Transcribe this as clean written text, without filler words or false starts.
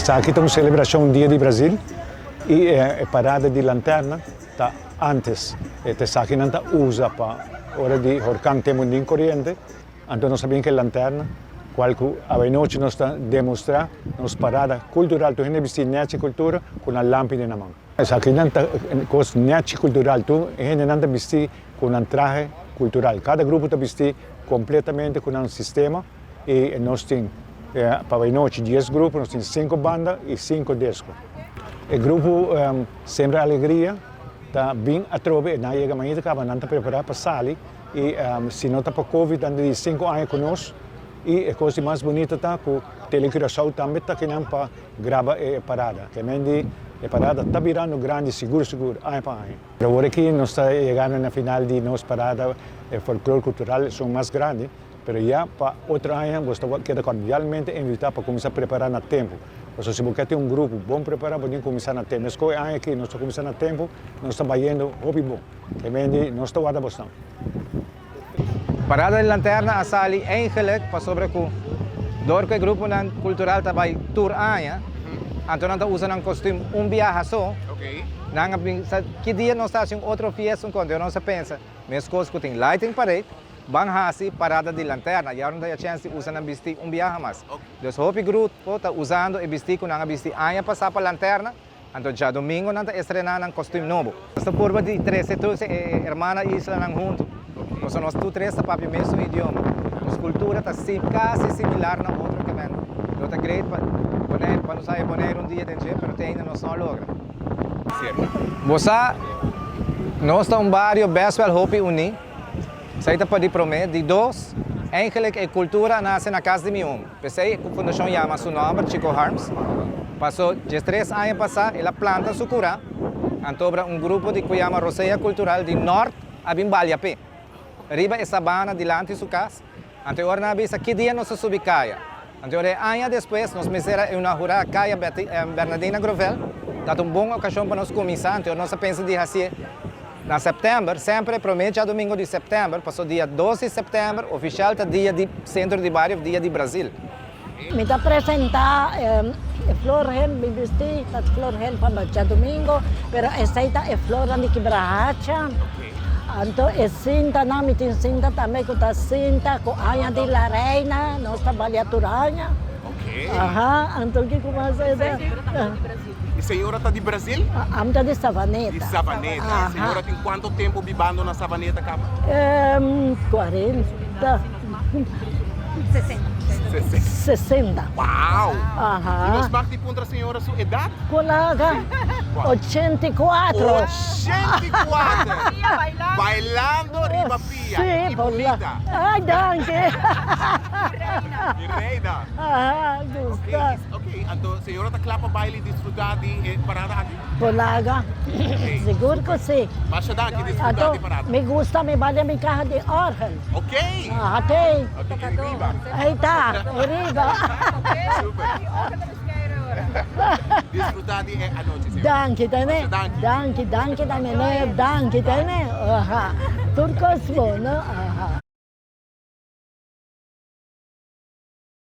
Está aqui uma celebração Dia de Brasil e a parada de lanterna está antes. Está aqui não usa para hora de horcan temos de corrente, então nós sabemos que a lanterna, qual que a noite nós está demonstrar, nos parada cultural, tu ainda vestir nete cultura com a lâmpada na mão. Essa aqui não está com nete cultural, tu ainda não vestir com um traje cultural. Cada grupo está vestir completamente com um sistema e nós temos para a noite 10 grupos, nós temos 5 bandas e 5 discos. O grupo Sempre Alegria está bem a trobe, na chega amanhã acaba não está preparado para sair e se não está para Covid, anda de 5 anos conosco e a coisa mais bonita está que o Telecuração também está aqui para gravar a parada, que a parada está virando grande, seguro, ano para ano. Agora aqui nós estamos chegando na final de nossa parada folclore cultural, são mais grandes, mas já para outro ano, gostaria de cordialmente invitar para começar a preparar no tempo. Se você tem um grupo bom preparado, podemos começar a tempo. Mas com ano aqui, nós estamos começando a tempo, nós estamos indo hobby bom. Que vende, nós estamos a bastante. Parada de lanterna a sali eigenlijk pas sobre que door que grupo cultural também tour aia, então nós usamos um costume viaje só. Okay. Nanga que dia nós estamos outro fiesta quando nós pensa, mas coisas que tem lighting parade, bang hasi parada de lanterna, e agora não tem a chance de usar vestir viaje mais. Então o grupo está usando e vestir com nanga vestir aia passar para lanterna. Então já domingo nós está estrenando um costume novo. Esta curva de 13 irmãs isla nang junto. Nós tu três para o mesmo idioma. Nossa cultura está quase similar na outra que vem. Não está great para nós sair poner dia de dia, mas ainda não são logra. Certo. Você, nós estamos barrio Beswell Hopi Uni. Saída para prometer de dois. Eigenlijk a cultura nasce na casa de meu homem. Pensei que a fundação chama seu nome, Chico Harms. Passou de 3 anos passar, ela planta sucura. Então, grupo de que chama Roceia Cultural de Norte a Bimbalhapé. Riba e sabana delante de sua casa. Então, agora nós que dia nós subimos caia. Então, anos depois, nós começamos a inaugurar a caia Bernardina Grovel. Dá bom ocasião para nós começar. Então, nós pensamos de fazer na setembro, sempre promete a domingo de setembro, passou dia 12 de setembro, oficial está dia de centro de bairro, dia de Brasil. Me apresentar Flor Hen, me vesti, Flor Hen para domingo, pero esta é Flor de Quebrahacha. Então, é cinta, não, me tem cinta também, com a cinta, com a Anha de la Reina, nossa baleaturanha. Ok. Aham, então, o que começa a dizer? E a senhora está de Brasil? A minha de Savaneta. De Savaneta. A senhora tem quanto tempo vivendo na Savaneta, Capa? 40. 60. Uau! Aham. E nos marca contra a senhora sua idade? Colega, 84. 84! Bailando riba pia. Sim, E bonita. Ai, danke. E reina. Ah, gusta. Ok, então a senhora está clapa baile desfrutar de parada aqui? Colega, seguro que sim. Basta daqui desfrutar Então, de parada. me gusta, me vale minha carro de orgel. Ok! Ah, tem. Ok, riba. Aí tá, arriba. Super. Desfrutar de a noite, senhora. Danke, tene. Danke, danke, danke, danke, tene. Turcos bom, no?